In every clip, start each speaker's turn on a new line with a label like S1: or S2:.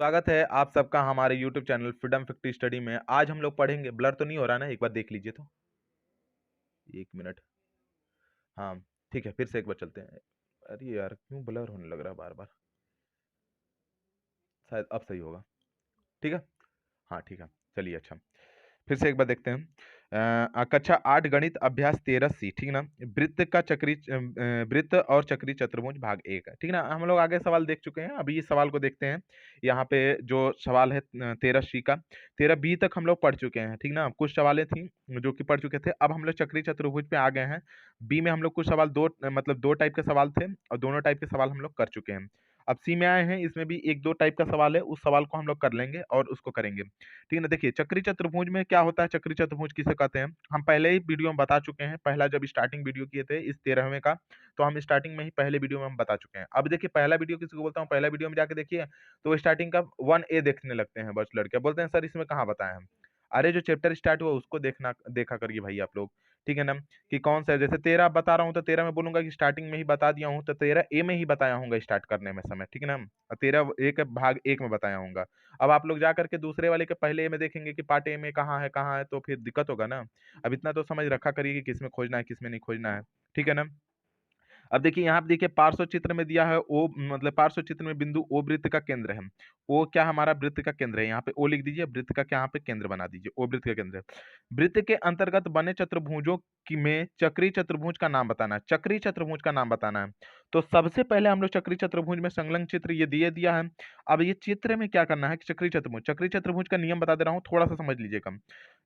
S1: स्वागत है आप सबका हमारे YouTube चैनल फ्रीडम 50 स्टडी में। आज हम लोग पढ़ेंगे। ब्लर तो नहीं हो रहा ना? एक बार देख लीजिए तो। एक मिनट। हाँ, ठीक है, फिर से एक बार चलते हैं। अरे यार, क्यों ब्लर होने लग रहा है बार बार? शायद अब सही होगा। ठीक है। हाँ ठीक है, चलिए अच्छा। फिर से एक बार देखते हैं। कक्षा 8 गणित अभ्यास 13C, ठीक ना। वृत्त का वृत्त और चक्री चतुर्भुज भाग 1 है, ठीक ना। हम लोग आगे सवाल देख चुके हैं, अभी इस सवाल को देखते हैं। यहाँ पे जो सवाल है 13C का, 13B तक हम लोग पढ़ चुके हैं, ठीक ना। कुछ सवालें थी जो कि पढ़ चुके थे। अब हम लोग चक्री चतुर्भुज पे आ गए हैं। बी में हम लोग कुछ सवाल दो टाइप के सवाल थे और दोनों टाइप के सवाल हम लोग कर चुके हैं। अब सी में आए हैं, इसमें भी एक दो टाइप का सवाल है, उस सवाल को हम लोग कर लेंगे और उसको करेंगे, ठीक है ना। देखिए, चक्री चतुर्भुज में क्या होता है, चक्री चतुर्भुज किसे कहते हैं, हम पहले ही वीडियो में बता चुके हैं। पहला जब स्टार्टिंग वीडियो किए थे इस 13वें का, तो हम स्टार्टिंग में ही पहले वीडियो में हम बता चुके हैं। अब देखिए, पहला वीडियो किसी को बोलता हूँ, पहला वीडियो में जाके देखिए तो स्टार्टिंग का 1A देखने लगते हैं बस लड़के, बोलते हैं सर इसमें कहाँ बताए हम। अरे जो चैप्टर स्टार्ट हुआ उसको देखा करिए भाई आप लोग, ठीक है ना। कि कौन सा है, जैसे 13 बता रहा हूँ तो 13 में बोलूंगा कि स्टार्टिंग में ही बता दिया हूँ, तो 13A में ही बताया हूँ स्टार्ट करने में समय, ठीक है ना। 13 भाग 1 में बताया हूँ। अब आप लोग जा करके दूसरे वाले के पहले ए में देखेंगे कि पार्ट ए में कहाँ है, तो फिर दिक्कत होगा ना। अब इतना तो समझ रखा करिए कि किसमें खोजना है किसमें नहीं खोजना है, ठीक है ना। अब देखिए, यहाँ पे देखिए पार्श्व चित्र में दिया है ओ, मतलब पार्श्व चित्र में बिंदु ओ वृत्त का केंद्र है। ओ क्या हमारा वृत्त का केंद्र है, यहाँ पे ओ लिख दीजिए, वृत्त का क्या यहाँ पे केंद्र बना दीजिए, ओ वृत्त का केंद्र है। वृत्त के अंतर्गत बने चतुर्भुजों की में चक्री चतुर्भुज का नाम बताना है, चक्री चतुर्भुज का नाम बताना है। तो सबसे पहले हम लोग चक्री चतुर्भुज में संलग्न चित्र ये दिया है। अब ये चित्र में क्या करना है कि चक्री चतुर्भुज का नियम बता दे रहा हूँ, थोड़ा सा समझ लीजिएगा।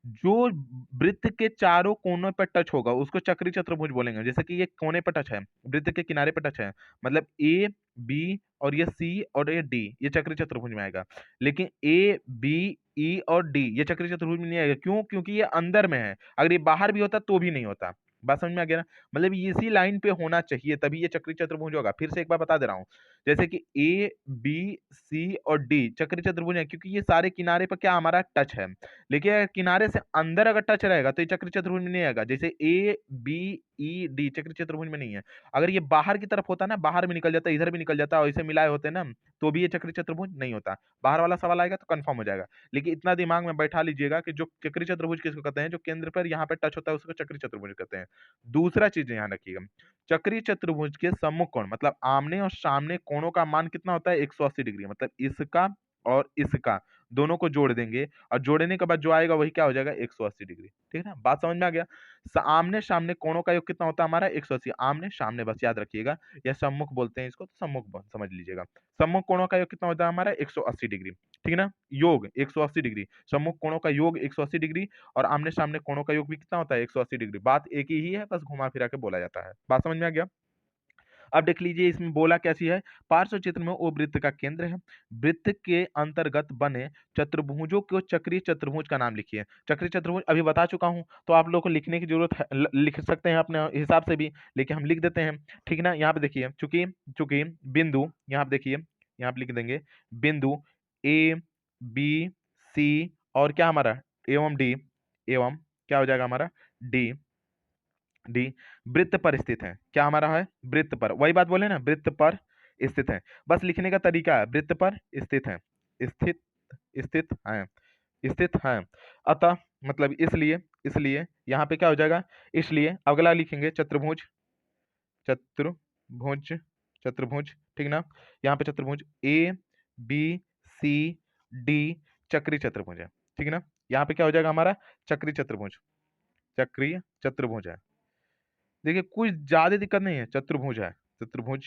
S1: जो वृत्त के चारों कोनों पर टच होगा उसको चक्री चतुर्भुज बोलेंगे। जैसे कि ये कोने पर टच है, वृत्त के किनारे पर टच है, मतलब ए बी और ये सी और ये डी, ये चक्री चतुर्भुज में आएगा। लेकिन ए बी ई और डी ये चक्री चतुर्भुज में नहीं आएगा। क्यों? क्योंकि ये अंदर में है, अगर ये बाहर भी होता तो भी नहीं होता। बात समझ में आ गया ना? मतलब इसी लाइन पे होना चाहिए तभी ये चक्री चतुर्भुज होगा। फिर से एक बार बता दे रहा हूँ, जैसे कि ए बी सी और डी चक्री चतुर्भुज है क्योंकि ये सारे किनारे पर क्या हमारा टच है। लेकिन अगर किनारे से अंदर अगर टच रहेगा तो ये चक्री चतुर्भुज में नहीं आएगा। जैसे ए बी ई डी चक्री चतुर्भुज में नहीं है। अगर ये बाहर की तरफ होता ना, बाहर भी निकल जाता, इधर भी निकल जाता और इसे मिलाए होते ना, तो भी ये चक्री चतुर्भुज नहीं होता। बाहर वाला सवाल आएगा तो कंफर्म हो जाएगा। लेकिन इतना दिमाग में बैठा लीजिएगा कि जो चक्री चतुर्भुज किसको कहते हैं, जो केंद्र पर यहाँ पे टच होता है उसको चक्री चतुर्भुज कहते हैं। दूसरा चीज ध्यान रखिएगा, चक्री चतुर्भुज के सम्मुख कोण मतलब आमने और सामने कोणों का मान कितना होता है, 180 डिग्री। मतलब इसका और इसका दोनों को जोड़ देंगे और जोड़ने के बाद जो आएगा वही क्या हो जाएगा, 180 डिग्री, ठीक है ना। बात समझ में आ गया। आमने सामने कोणों का योग कितना होता है हमारा, 180। आमने सामने बस याद रखिएगा, या सम्मुख बोलते हैं इसको, तो समझ लीजिएगा। सम्मुख कोणों का योग कितना होता है हमारा, 180 डिग्री, ठीक है ना। योग 180 डिग्री, सम्मुख कोणों का योग 180 डिग्री और आमने सामने कोणों का योग भी कितना होता है, 180 डिग्री। बात एक ही है, बस घुमा फिरा के बोला जाता है। बात समझ में आ गया। अब देख लीजिए इसमें बोला कैसी है, पार्श्व चित्र में वो वृत्त का केंद्र है। वृत्त के अंतर्गत बने चतुर्भुजों को चक्रीय चतुर्भुज का नाम लिखिए। चक्रीय चतुर्भुज अभी बता चुका हूं, तो आप लोग को लिखने की जरूरत है, लिख सकते हैं अपने हिसाब से भी, लेकिन हम लिख देते हैं, ठीक है ना। यहाँ पे देखिए, चूंकि चूंकि बिंदु, यहाँ पे देखिए, यहाँ पे लिख देंगे बिंदु ए बी सी और क्या हमारा एवं डी, एवं क्या हो जाएगा हमारा डी, डी वृत्त पर स्थित है। क्या हमारा है, वृत्त पर, वही बात बोले ना, वृत्त पर स्थित है। बस लिखने का तरीका है, वृत्त पर स्थित है, स्थित स्थित है, स्थित है। अतः मतलब इसलिए, इसलिए यहाँ पे क्या हो जाएगा, इसलिए अगला लिखेंगे चतुर्भुज, चतुर्भुज, चतुर्भुज, ठीक ना। यहाँ पे चतुर्भुज ए बी सी डी चक्री चतुर्भुज है, ठीक है ना। यहाँ पे क्या हो जाएगा हमारा, चक्री चतुर्भुज, चक्रीय चतुर्भुज है। देखिए कुछ ज्यादा दिक्कत नहीं है, चतुर्भुज है, चतुर्भुज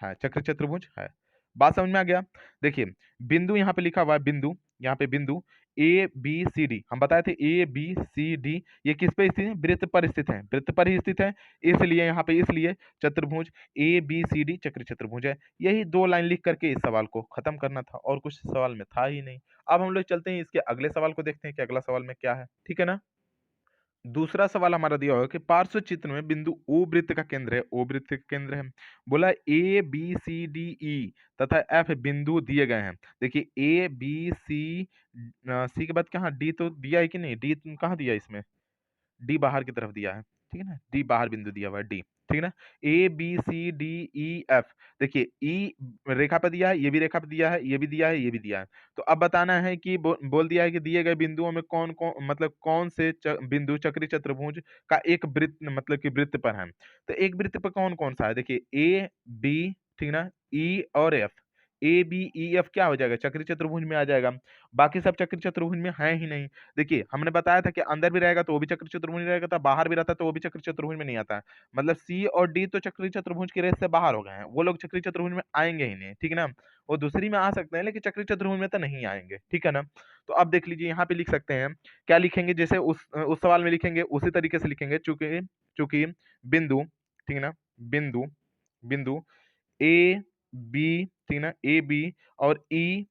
S1: है, चक्र चतुर्भुज है। बात समझ में आ गया। देखिए बिंदु यहाँ पे लिखा हुआ है, बिंदु यहाँ पे बिंदु ए बी सी डी, हम बताए थे ए बी सी डी ये किस पे स्थित है, वृत्त पर स्थित है, वृत्त पर ही स्थित है। इसलिए यहाँ पे, इसलिए चतुर्भुज ए बी सी डी चक्र चतुर्भुज है। यही दो लाइन लिख करके इस सवाल को खत्म करना था, और कुछ सवाल में था ही नहीं। अब हम लोग चलते हैं इसके अगले सवाल को, देखते हैं कि अगला सवाल में क्या है, ठीक है ना। दूसरा सवाल हमारा दिया हुआ है कि पार्श्व चित्र में बिंदु ओ वृत्त का केंद्र है, ओ वृत्त का केंद्र है। बोला ए बी सी डी ई तथा एफ बिंदु दिए गए हैं। देखिए ए बी सी, सी के बाद कहाँ डी तो दिया है कि नहीं, डी कहाँ दिया है इसमें, डी बाहर की तरफ दिया है, ठीक है ना, डी बाहर बिंदु दिया हुआ है, डी, ठीक है ना। A B C D E F, देखिए ई रेखा पे दिया है, ये भी रेखा पे दिया है, ये भी दिया है, ये भी दिया है। तो अब बताना है कि बोल दिया है कि दिए गए बिंदुओं में कौन कौन मतलब कौन से बिंदु चक्री चतुर्भुज का एक वृत्त मतलब कि वृत्त पर है। तो एक वृत्त पर कौन कौन सा है, देखिए ए बी, ठीक ना, ई और F. A B E F क्या हो जाएगा, चक्री चतुर्भुज में आ जाएगा। बाकी सब चक्री चतुर्भुज में है ही नहीं। देखिए हमने बताया था कि अंदर भी रहेगा तो वो भी चक्री चतुर्भुज में रहेगा, तो बाहर भी रहता है तो वो भी चक्री चतुर्भुज में नहीं आता है। मतलब सी और डी तो चक्री चतुर्भुज की रेस से बाहर हो गए हैं, वो लोग चक्री चतुर्भुज में आएंगे ही नहीं, ठीक है ना। वो दूसरी में आ सकते हैं लेकिन चक्री चतुर्भुज में तो नहीं आएंगे, ठीक है ना। तो अब देख लीजिए यहाँ पे लिख सकते हैं, क्या लिखेंगे, जैसे उस सवाल में लिखेंगे उसी तरीके से लिखेंगे। चूंकि चूंकि बिंदु, ठीक है ना, बिंदु बिंदु ए बी, ठीक है ना, ए बी और ई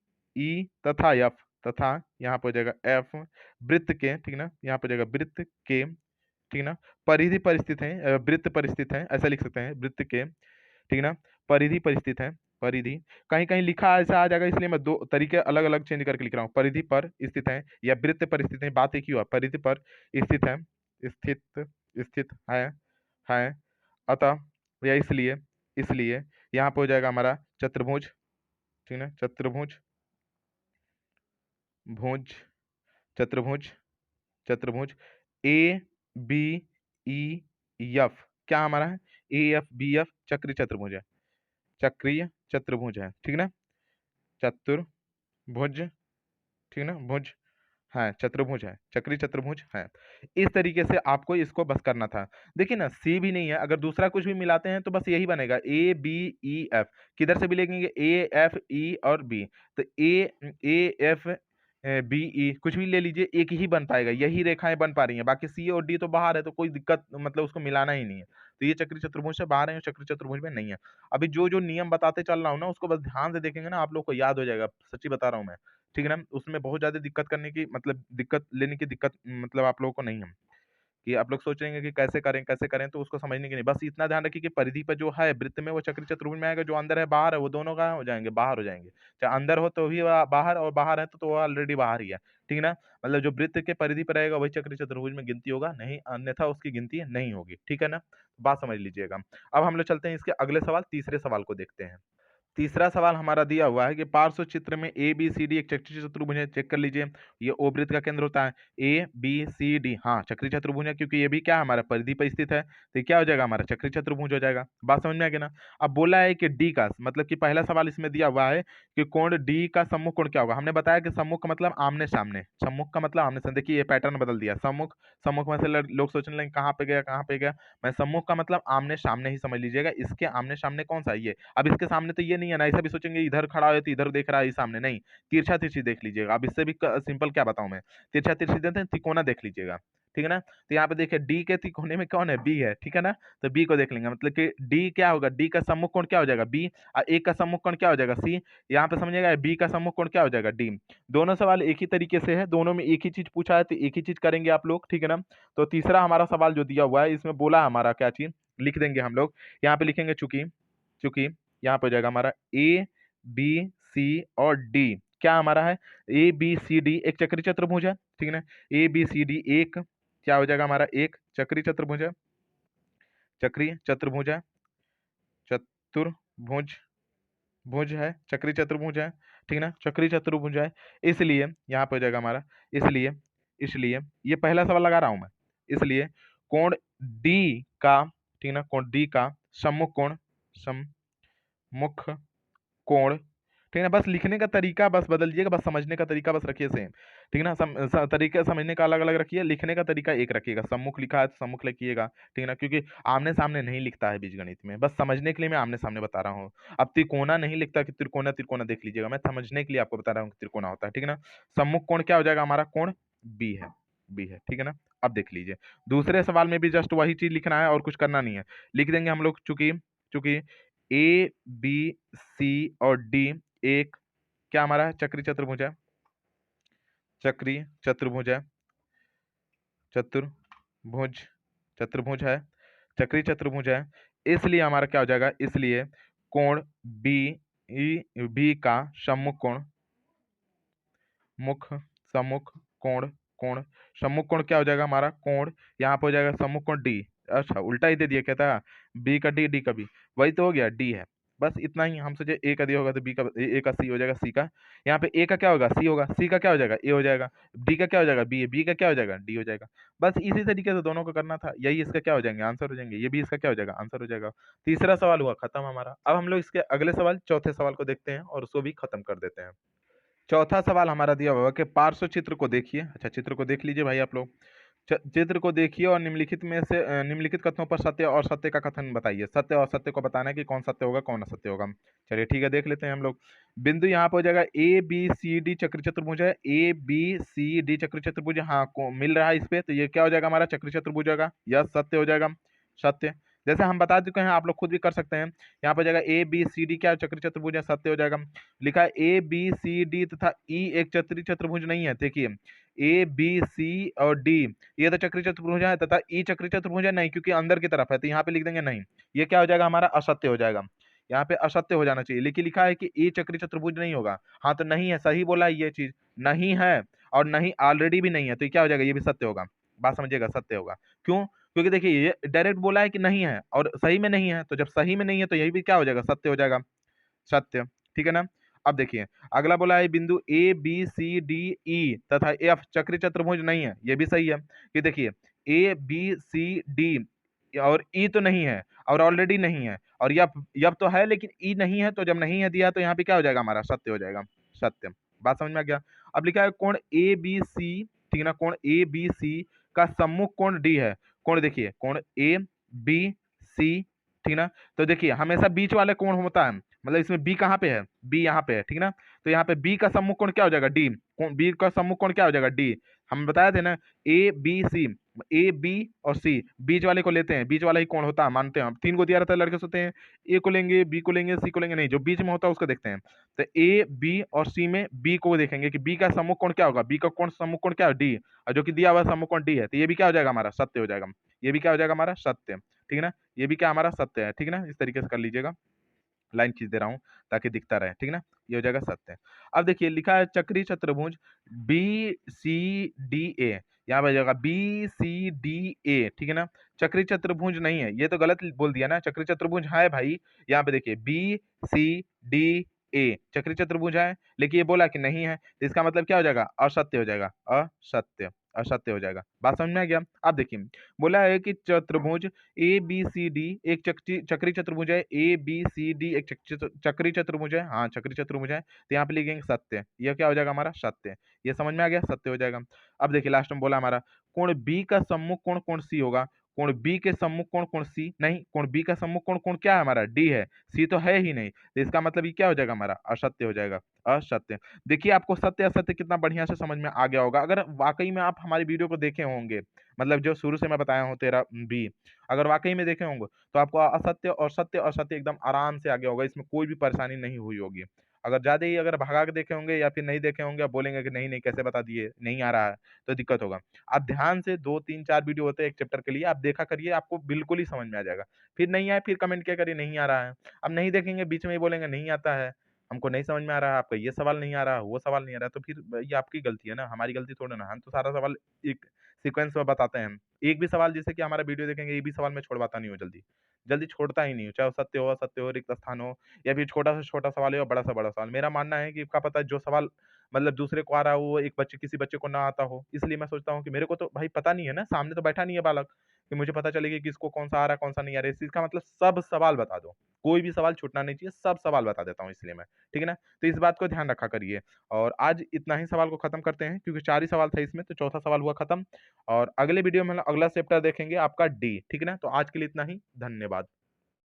S1: तथा एफ, तथा यहाँ पर हो जाएगा एफ, वृत्त के, ठीक ना, यहाँ पर हो जाएगा वृत्त के, ठीक ना, परिधि पर स्थित है, वृत्त पर स्थित है, ऐसा लिख सकते हैं, वृत्त के, ठीक ना, परिधि पर स्थित है, परिधि, कहीं कहीं लिखा ऐसा आ जाएगा इसलिए मैं दो तरीके अलग अलग चेंज करके लिख रहा हूँ, परिधि पर स्थित है या वृत्त पर स्थित है, बात एक ही हुआ, परिधि पर स्थित है, स्थित स्थित है, अतः या इसलिए, इसलिए यहाँ पे हो जाएगा हमारा चतुर्भुज, ठीक है, चतुर्भुज, भुज, चतुर्भुज, चतुर्भुज ए बी ई एफ, क्या हमारा है, ए एफ बी एफ चक्रीय चतुर्भुज है, चक्रीय चतुर्भुज है, ठीक ना, चतुर्भुज, ठीक ना, भुज, हाँ चतुर्भुज है, चक्रीय चतुर्भुज है। इस तरीके से आपको इसको बस करना था। देखिए ना, सी भी नहीं है, अगर दूसरा कुछ भी मिलाते हैं तो बस यही बनेगा, ए बी ई एफ, किधर से भी लिखेंगे, ए एफ ई और बी, तो ए एफ बी ई कुछ भी ले लीजिए, एक ही बन पाएगा, यही रेखाएं बन पा रही हैं, बाकी सी और डी तो बाहर है, तो कोई दिक्कत मतलब उसको मिलाना ही नहीं है। तो ये चक्रीय चतुर्भुज से बाहर है, चक्रीय चतुर्भुज में नहीं है। अभी जो जो नियम बताते चल रहा हूँ ना, उसको बस ध्यान से देखेंगे ना, आप लोग को याद हो जाएगा, सच्ची बता रहा हूँ मैं, ठीक है ना। उसमें बहुत ज्यादा दिक्कत करने की मतलब दिक्कत लेने की दिक्कत मतलब आप लोगों को नहीं है, कि आप लोग सोचेंगे कि कैसे करें, तो उसको समझने की नहीं, बस इतना ध्यान रखिए कि परिधि पर जो है वृत्त में वो चक्री चतुर्भुज में आएगा, जो अंदर है बाहर है वो दोनों कहाँ हो जाएंगे, बाहर हो जाएंगे। चाहे अंदर हो तो भी बाहर, और बाहर है तो वो ऑलरेडी बाहर ही है, ठीक है ना। मतलब जो वृत्त के परिधि पर रहेगा वही चक्री चतुर्भुज में गिनती होगा, नहीं अन्यथा उसकी गिनती नहीं होगी, ठीक है ना। बात समझ लीजिएगा। अब हम लोग चलते हैं इसके अगले सवाल, तीसरे सवाल को देखते हैं। तीसरा सवाल हमारा दिया हुआ है कि पार्श्व चित्र में ए बी सी डी एक चक्रीय चतुर्भुज है, चेक कर लीजिए, ये ओ वृत्त का केंद्र होता है, ए बी सी डी, हाँ चक्रीय चतुर्भुज है, क्योंकि ये भी क्या है हमारा परिधि पर स्थित है, तो ये क्या हो जाएगा हमारा चक्रीय चतुर्भुज हो जाएगा। बात समझ में आ गया ना। अब बोला है कि डी का मतलब कि पहला सवाल इसमें दिया हुआ है कि कोण डी का सम्मुख कोण क्या होगा। हमने बताया कि सम्मुख का मतलब आमने सामने, सम्मुख का मतलब आमने सामने, देखिए ये पैटर्न बदल दिया, सम्मुख, सम्मुख में से लोग सोचने लगे कहाँ पे गया कहाँ पे गया, मैं सम्मुख का मतलब आमने सामने ही समझ लीजिएगा। इसके आमने सामने कौन सा है ये, अब इसके सामने तो ये नहीं है ना, ऐसा भी सोचेंगे इधर खड़ा है तो इधर देख रहा है सामने, नहीं, तिरछा तिरछी देख लीजिएगा। अब इससे भी सिंपल क्या बताऊं मैं, तिरछा तिरछी देते हैं, तिकोना देख लीजिएगा, ठीक है ना। तो यहाँ पे देखिए डी के तिकोने में कौन है, बी है, ठीक है ना। तो बी को देख लेंगे, मतलब कि डी क्या होगा, डी का सम्मुख कोण क्या हो जाएगा, बी, और ए का सम्मुख कोण क्या हो जाएगा, सी। यहाँ पे समझिएगा बी का सम्मुख कोण क्या हो जाएगा, डी। दोनों सवाल एक ही तरीके से है, दोनों में एक ही चीज पूछा है, तो एक ही चीज करेंगे आप लोग, ठीक है ना। तो तीसरा हमारा सवाल जो दिया हुआ है इसमें बोला हमारा क्या चीज लिख देंगे हम लोग, यहाँ पे लिखेंगे चूंकि, चूंकि यहाँ पे हो जाएगा हमारा ए बी सी और डी, क्या हमारा है, ए बी सी डी एक चक्रीय चतुर्भुज है, ठीक है ना। ए बी सी डी एक क्या हो जाएगा हमारा, एक चक्रीय चतुर्भुज है, चक्रीय चतुर्भुज है, चतुर्भुज, भुज है, चक्रीय चतुर्भुज है, ठीक है ना, चक्रीय चतुर्भुज है। इसलिए यहाँ पे हो जाएगा हमारा, इसलिए, इसलिए ये पहला सवाल लगा रहा हूं मैं, इसलिए कोण डी का, ठीक है ना, कोण डी का सम्मुख कोण, सम्मुख कोण, ठीक है ना। बस लिखने का तरीका बस बदल दीजिएगा, बस समझने का तरीका बस रखिए सेम, ठीक है ना। तरीका समझने का अलग अलग रखिए, लिखने का तरीका एक रखिएगा, सम्मुख लिखा है तो सम्मुख लिखिएगा, ठीक है ना, क्योंकि आमने सामने नहीं लिखता है बीजगणित में, बस समझने के लिए मैं आमने सामने बता रहा हूँ। अब त्रिकोणा नहीं लिखता कि त्रिकोणा, त्रिकोणा देख लीजिएगा, मैं समझने के लिए आपको बता रहा हूँ कि त्रिकोणा होता है, ठीक है ना। सम्मुख कोण क्या हो जाएगा हमारा, कोण बी है, बी है, ठीक है ना। अब देख लीजिए दूसरे सवाल में भी जस्ट वही चीज लिखना है और कुछ करना नहीं है, लिख देंगे हम लोग, चूंकि चूंकि ए बी सी और डी एक क्या हमारा है, चक्रीय चतुर्भुज है, चक्रीय चतुर्भुज है, चतुर्भुज, चतुर्भुज है, चक्रीय चतुर्भुज है। इसलिए हमारा क्या हो जाएगा, इसलिए कोण बी बी का सम्मुख कोण, मुख सम्मुख कोण, कोण सम्मुख कोण क्या हो जाएगा हमारा, कोण यहाँ पे हो जाएगा सम्मुख कोण डी, अच्छा उल्टा ही दे दिया, क्या था बी का डी, डी का बी, वही तो हो गया, डी है। बस इतना ही, हम सोचे ए का दिया होगा तो बी का ए का सी हो जाएगा, सी का यहाँ पे ए का क्या होगा सी होगा, सी का क्या हो जाएगा ए हो जाएगा, डी का क्या हो जाएगा बी, बी का क्या हो जाएगा डी हो जाएगा। बस इसी तरीके से दोनों को करना था, यही इसका क्या हो जाएंगे आंसर हो जाएंगे, ये भी इसका क्या हो जाएगा आंसर हो जाएगा। तीसरा सवाल हुआ खत्म हमारा। अब हम लोग इसके अगले सवाल चौथे सवाल को देखते हैं और उसको भी खत्म कर देते हैं। चौथा सवाल हमारा दिया हुआ है कि पार्श्व चित्र को देखिए। अच्छा चित्र को देख लीजिए भाई आप लोग, चित्र को देखिए और निम्नलिखित में से निम्नलिखित कथनों पर सत्य और सत्य का कथन बताइए। सत्य और सत्य को बताना है कि कौन सत्य होगा कौन असत्य होगा। चलिए ठीक है, देख लेते हैं हम लोग। बिंदु यहाँ पे हो जाएगा ए बी सी डी चक्र चतुर्भुज है, ए बी सी डी चक्र चतुर्भुज, हाँ मिल रहा है इस पे, तो ये क्या हो जाएगा हमारा चक्र चतुर्भुज होगा, यह सत्य हो जाएगा, सत्य। जैसे हम बता चुके हैं, आप लोग खुद भी कर सकते हैं। यहाँ पर हो जाएगा ए बी सी डी क्या चक्र चतुर्भुज है, सत्य हो जाएगा। लिखा है ए बी सी डी तथा ई एक चक्री चतुर्भुज नहीं है। देखिए ए बी सी और डी ये तो चक्री चतुर्भुज है, तथा ई चक्री चतुर्भुज है नहीं, क्योंकि अंदर की तरफ है, तो यहाँ पे लिख देंगे नहीं। ये क्या हो जाएगा हमारा असत्य हो जाएगा, यहाँ पे असत्य हो जाना चाहिए, लेकिन लिखा है कि ए चक्री चतुर्भुज नहीं होगा। हाँ तो नहीं है, सही बोला है, ये चीज नहीं है और नहीं ऑलरेडी भी नहीं है, तो ये क्या हो जाएगा, ये भी सत्य होगा। बात समझिएगा, सत्य होगा। क्यों? क्योंकि देखिए ये डायरेक्ट बोला है कि नहीं है और सही में नहीं है, तो जब सही में नहीं है तो यही भी क्या हो जाएगा, सत्य हो जाएगा, सत्य। ठीक है ना। अब देखिए अगला बोला है बिंदु ए बी सी डी ई तथा एफ चक्री चतुर्भुज नहीं है, ये भी सही है। कि देखिए ए बी सी डी और ई तो नहीं है और ऑलरेडी नहीं है, और यफ तो है लेकिन ई नहीं है, तो जब नहीं है दिया तो यहाँ पे क्या हो जाएगा हमारा, सत्य हो जाएगा, सत्य। बात समझ में आ गया। अब लिखा है कोण ए बी सी, ठीक है ना, कोण ए बी सी का सम्मुख कोण डी है। कोण देखिए कोण ए बी सी, ठीक ना, तो देखिए हमेशा बीच वाले कोण होता है, मतलब इसमें बी कहाँ पे है, बी यहाँ पे है, ठीक ना, तो यहाँ पे बी का सम्मुख कोण क्या हो जाएगा डी, बी का सम्मुख कोण क्या हो जाएगा डी। हम बताए थे ना A B C, A B और सी बीच वाले को लेते हैं, बीच वाला ही कोण होता है, मानते हैं हम, तीन को दिया रहता है लड़के सोते हैं, ए को लेंगे बी को लेंगे सी को लेंगे, नहीं जो बीच में होता है उसको देखते हैं। तो ए बी और सी में बी को देखेंगे कि बी का सम्मुख कोण क्या होगा, बी का कोण सम्मुख कोण क्या है डी, और जो कि दिया हुआ सम्मुख कोण डी है, तो ये भी क्या हो जाएगा हमारा, सत्य हो जाएगा। ये भी क्या हो जाएगा हमारा, सत्य। ठीक है ना, ये भी क्या हमारा सत्य है। ठीक है ना, इस तरीके से कर लीजिएगा, लाइन खींच दे रहा हूं ताकि दिखता रहे। ठीक है ना, ये हो जाएगा सत्य। अब देखिए लिखा है चक्री चतुर्भुज बी सी डी ए, यहाँ पे जाएगा बी सी डी ए, ठीक है ना, चक्री चतुर्भुज नहीं है, ये तो गलत बोल दिया ना, चक्री चतुर्भुज है भाई। यहाँ पे देखिए बी सी डी ए चक्री चतुर्भुज है, लेकिन ये बोला कि नहीं है, तो इसका मतलब क्या हो जाएगा, असत्य हो जाएगा, असत्य, असत्य हो जाएगा। बात समझ में आ गया। अब देखिए बोला है कि चतुर्भुज ए बी सी डी एक चक्री चतुर्भुज है, ए बी सी डी एक चक्री चतुर्भुज है, हाँ चक्री चतुर्भुज है, तो यहाँ पे लिखेंगे सत्य, यह क्या हो जाएगा हमारा, सत्य। ये समझ में आ गया, सत्य हो जाएगा। अब देखिए लास्ट में बोला हमारा कोण बी का सम्मुख कोण कोण सी होगा, कोण बी के सम्मुख कोण कोण सी नहीं, कोण बी का सम्मुख कोण कोण क्या है हमारा, डी है, सी तो है ही नहीं, तो इसका मतलब ये क्या हो जाएगा हमारा, असत्य हो जाएगा, असत्य। देखिए आपको सत्य असत्य कितना बढ़िया से समझ में आ गया होगा, अगर वाकई में आप हमारी वीडियो को देखे होंगे, मतलब जो शुरू से मैं बताया हूँ तेरा बी, अगर वाकई में देखे होंगे तो आपको असत्य और सत्य असत्य एकदम आराम से आ गया होगा, इसमें कोई भी परेशानी नहीं हुई होगी। अगर ज्यादा ही अगर भगा के देखे होंगे या फिर नहीं देखे होंगे, आप बोलेंगे कि नहीं नहीं कैसे बता दिए, नहीं आ रहा है, तो दिक्कत होगा। आप ध्यान से 2 3 4 वीडियो होते हैं एक चैप्टर के लिए, आप देखा करिए, आपको बिल्कुल ही समझ में आ जाएगा। फिर नहीं आए फिर कमेंट किया करिए नहीं आ रहा है। अब नहीं देखेंगे बीच में ही बोलेंगे नहीं आता है, हमको नहीं समझ में आ रहा है, आपका ये सवाल नहीं आ रहा, वो सवाल नहीं आ रहा, तो फिर ये आपकी गलती है ना, हमारी गलती थोड़ी ना। हम तो सारा सवाल एक सीक्वेंस में बताते हैं। एक भी सवाल जैसे कि हमारा वीडियो देखेंगे, एक भी सवाल मैं छोड़वाता नहीं हूँ, जल्दी जल्दी छोड़ता ही नहीं हूँ, चाहे वो सत्य हो असत्य हो, रिक्त स्थान हो, या फिर छोटा से छोटा सवाल हो या बड़ा से बड़ा सवाल। मेरा मानना है कि क्या पता जो सवाल मतलब दूसरे को आ रहा हो वो एक बच्चे किसी बच्चे को ना आता हो, इसलिए मैं सोचता हूँ कि मेरे को तो भाई पता नहीं है ना, सामने तो बैठा नहीं है बालक कि मुझे पता चलेगा कि इसको कौन सा आ रहा है कौन सा नहीं आ रहा है। इस चीज का मतलब सब सवाल बता दो, कोई भी सवाल छूटना नहीं चाहिए, सब सवाल बता देता हूँ इसलिए मैं। ठीक है ना, तो इस बात को ध्यान रखा करिए। और आज इतना ही सवाल को खत्म करते हैं, क्योंकि 4 ही सवाल था इसमें, तो चौथा सवाल हुआ खत्म। और अगले वीडियो में हम अगला चैप्टर देखेंगे आपका डी। ठीक है ना, तो आज के लिए इतना ही, धन्यवाद।